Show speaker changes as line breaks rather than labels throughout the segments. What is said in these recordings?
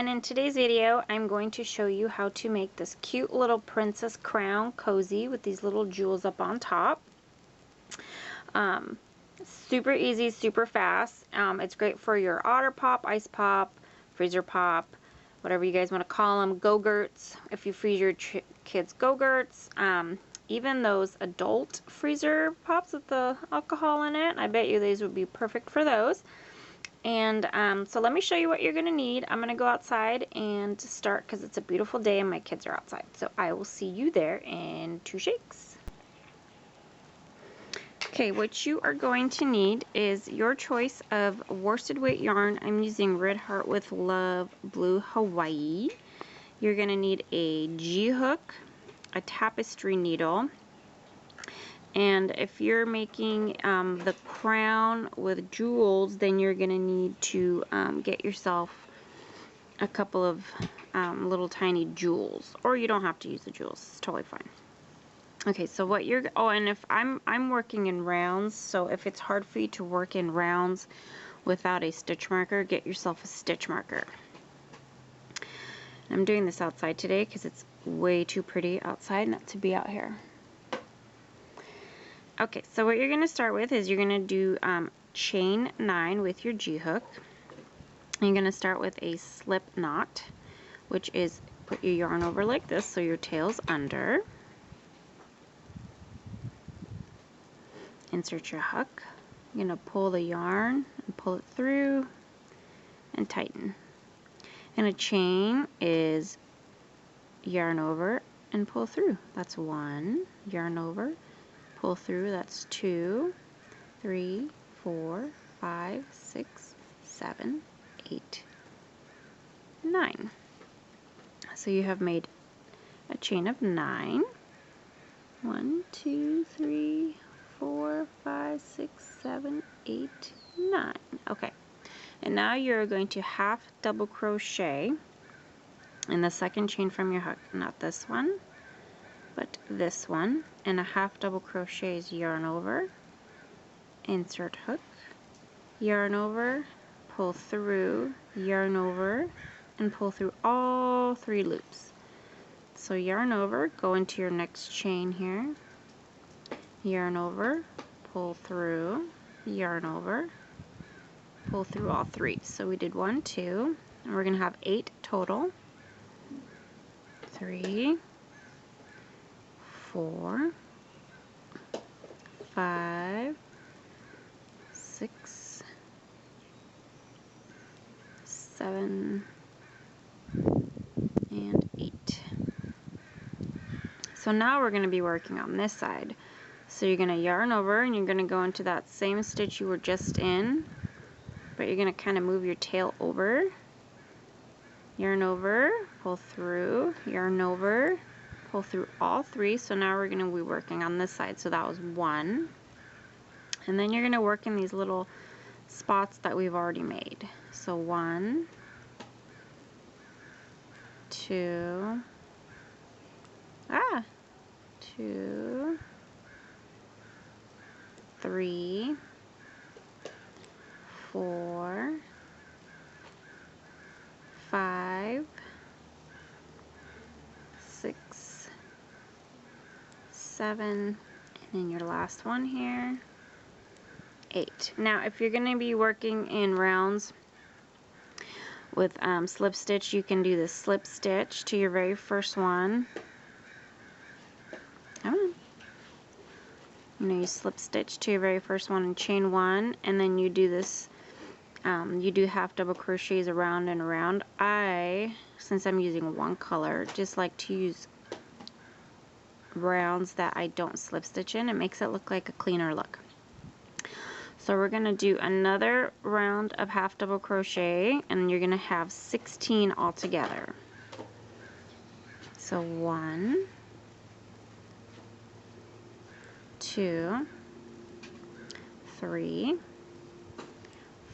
and in today's video I'm going to show you how to make this cute little princess crown cozy with these little jewels up on top. Super easy, super fast. It's great for your Otter Pop, Ice Pop, Freezer Pop, whatever you guys want to call them, Go-Gurts, if you freeze your kids' Go-Gurts. Even those adult freezer pops with the alcohol in it, I bet you these would be perfect for those. And so let me show you what you're going to need. I'm going to go outside and start because it's a beautiful day and my kids are outside. So I will see you there in 2 shakes. Okay, what you are going to need is your choice of worsted weight yarn. I'm using Red Heart with Love Blue Hawaii. You're going to need a G-hook, a tapestry needle, and if you're making the crown with jewels, then you're going to need to get yourself a couple of little tiny jewels, or you don't have to use the jewels, it's totally fine. Okay, so what you're, oh, and if I'm working in rounds, so if it's hard for you to work in rounds without a stitch marker, get yourself a stitch marker. I'm doing this outside today because it's way too pretty outside not to be out here. Okay, so what you're going to start with is you're going to do chain 9 with your G-hook. You're going to start with a slip knot, which is put your yarn over like this so your tail's under. Insert your hook. You're going to pull the yarn and pull it through and tighten. And a chain is yarn over and pull through. That's 1, yarn over, pull through, that's 2, 3, 4, 5, 6, 7, 8, 9. So you have made a chain of 9. 1, 2, 3, 4, 5, 6, 7, 8, 9. Okay. And now you're going to half double crochet in the second chain from your hook, not this one, but this one, and a half double crochet is yarn over, insert hook, yarn over, pull through, yarn over, and pull through all 3 loops. So yarn over, go into your next chain here, yarn over, pull through, yarn over, pull through all 3. So we did 1, 2, and we're going to have 8 total. 3, 4, 5, 6, 7, and 8. So now we're going to be working on this side. So you're going to yarn over and you're going to go into that same stitch you were just in, but you're going to kind of move your tail over, yarn over, pull through, yarn over, pull through all 3. So now we're going to be working on this side. So that was 1, and then you're going to work in these little spots that we've already made. So 1, 2, 2, 3, 4, 5, 6, 7, and then your last one here, 8. Now if you're going to be working in rounds with slip stitch, you can do the slip stitch to your very first one. Come on. You slip stitch to your very first one and chain 1, and then you do this, you do half double crochets around and around. Since I'm using one color, just like to use rounds that I don't slip stitch in. It makes it look like a cleaner look. So we're going to do another round of half double crochet, and you're going to have 16 altogether. So 1, 2, 3,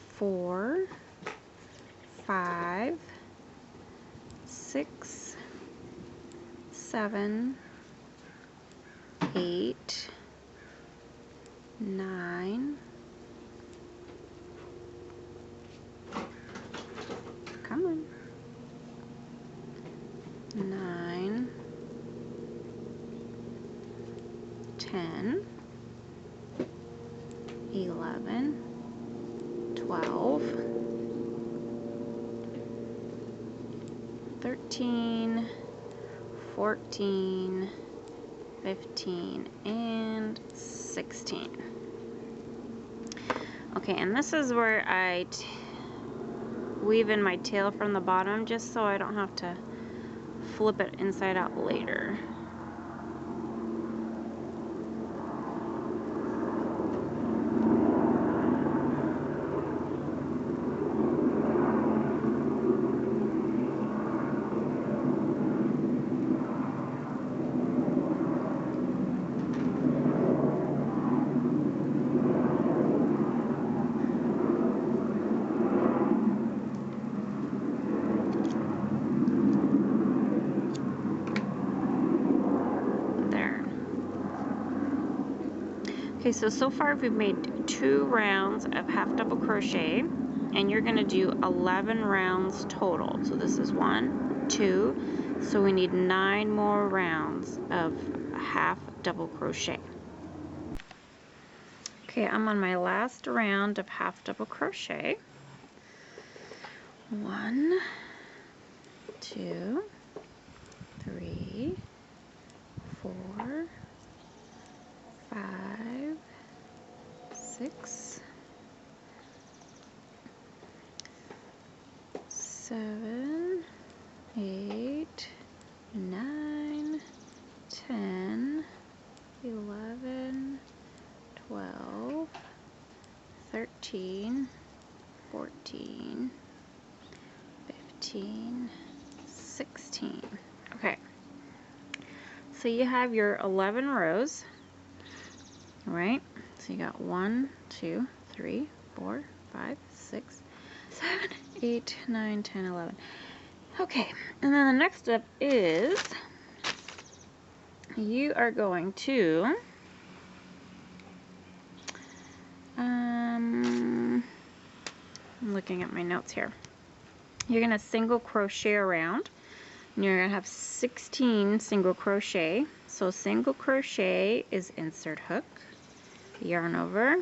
4, 5, 6, 7, 8, 9, come on, 10, 11, 12, 13, 14, 15, and 16. Okay, and this is where I weave in my tail from the bottom just so I don't have to flip it inside out later. Okay, so far we've made 2 rounds of half double crochet, and you're going to do 11 rounds total. So this is 1, 2, so we need 9 more rounds of half double crochet. Okay, I'm on my last round of half double crochet. 1, 2, 3, 4, 5, 6, 7, 8, 9, 10, 11, 12, 13, 14, 15, 16. Okay, so you have your 11 rows, right? So you got 1, 2, 3, 4, 5, 6, 7, 8, 9, 10, 11. Okay, and then the next step is you are going to I'm looking at my notes here. You're going to single crochet around, and you're going to have 16 single crochet. So single crochet is insert hook, yarn over,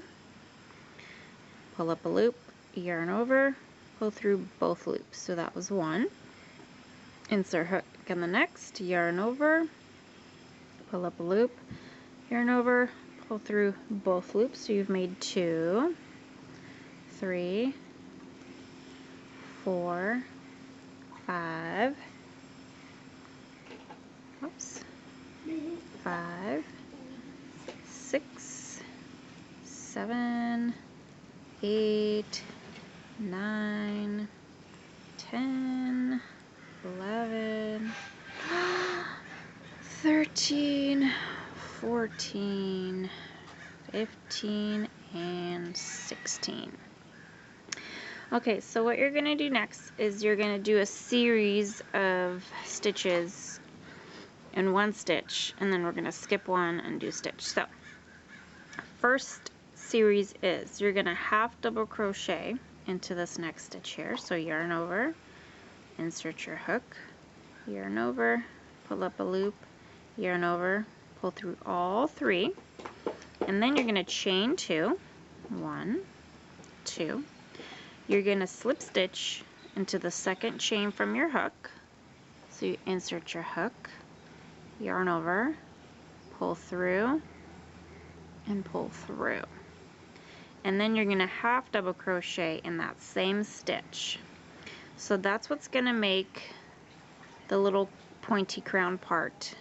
pull up a loop, yarn over, pull through both loops. So that was 1. Insert hook in the next, yarn over, pull up a loop, yarn over, pull through both loops. So you've made 2, 3, 4, 5, oops, 5, 6, 7, 8, 9, 10, 11, 13, 14, 15, and 16. Okay, so what you're going to do next is you're going to do a series of stitches in one stitch, and then we're going to skip one and do stitch. So first series is you're going to half double crochet into this next stitch here. So yarn over, insert your hook, yarn over, pull up a loop, yarn over, pull through all 3, and then you're going to chain 2, 1, 2. You're going to slip stitch into the second chain from your hook. So you insert your hook, yarn over, pull through, and pull through. And then you're going to half double crochet in that same stitch. So that's what's going to make the little pointy crown part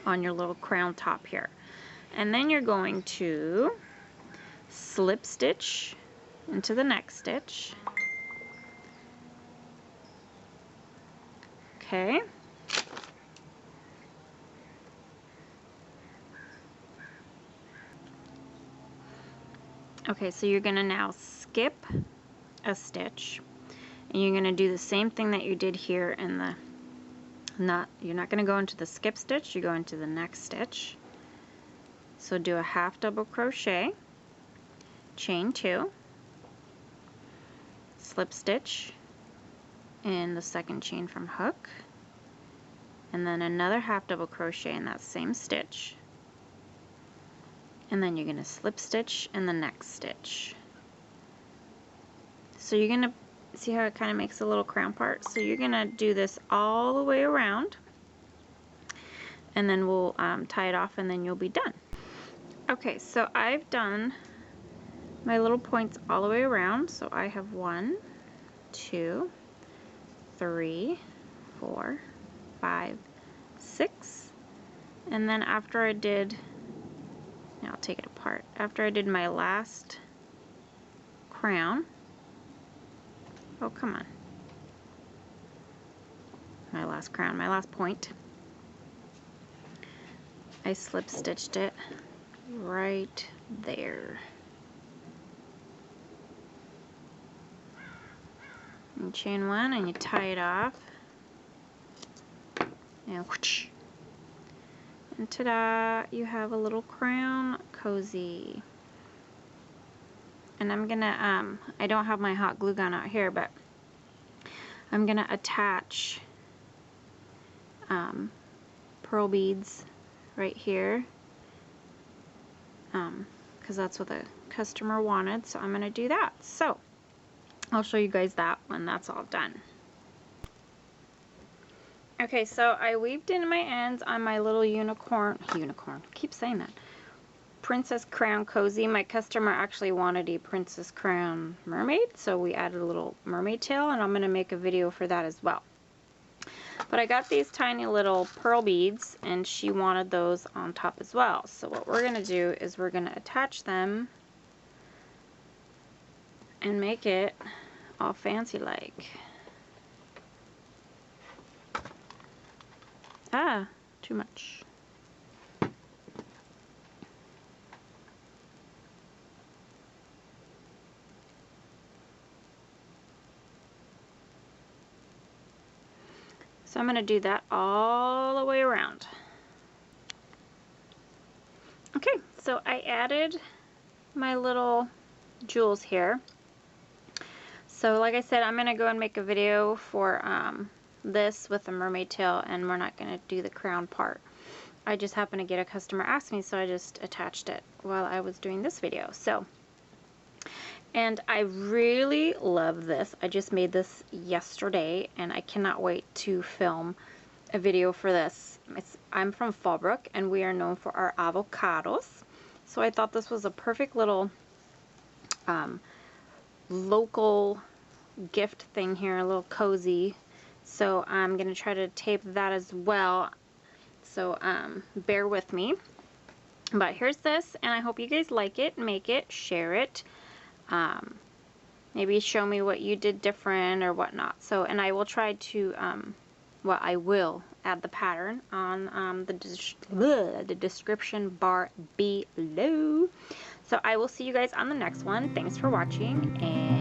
on your little crown top here. And then you're going to slip stitch into the next stitch. Okay. Okay, so you're going to now skip a stitch, and you're going to do the same thing that you did here in the you're not going to go into the skip stitch, you go into the next stitch. So do a half double crochet, chain 2, slip stitch in the second chain from hook, and then another half double crochet in that same stitch, and then you're going to slip stitch in the next stitch. So you're going to see how it kind of makes a little crown part. So you're going to do this all the way around, and then we'll tie it off, and then you'll be done. Okay, so I've done my little points all the way around. So I have 1, 2, 3, 4, 5, 6, and then after I did, now I'll take it apart, after I did my last crown, oh come on, my last crown, my last point, I slip stitched it right there. And chain 1 and you tie it off, and whoosh. And ta-da, you have a little crown cozy. And I'm gonna, I don't have my hot glue gun out here, but I'm gonna attach pearl beads right here, because that's what the customer wanted, so I'm gonna do that. So I'll show you guys that when that's all done. Okay, so I weaved in my ends on my little unicorn, keep saying that, princess crown cozy. My customer actually wanted a princess crown mermaid, so we added a little mermaid tail, and I'm going to make a video for that as well. But I got these tiny little pearl beads, and she wanted those on top as well. So what we're going to do is we're going to attach them and make it all fancy like. Ah, too much. So I'm going to do that all the way around. Okay, so I added my little jewels here. So like I said, I'm going to go and make a video for this with the mermaid tail, and we're not going to do the crown part. I just happened to get a customer ask me, so I just attached it while I was doing this video. So, and I really love this. I just made this yesterday, and I cannot wait to film a video for this. I'm from Fallbrook, and we are known for our avocados. So I thought this was a perfect little local gift thing here, a little cozy. So I'm going to try to tape that as well. So bear with me. But here's this, and I hope you guys like it, make it, share it. Maybe show me what you did different or whatnot. So, and I will try to, well, I will add the pattern on the description bar below. So I will see you guys on the next one. Thanks for watching, and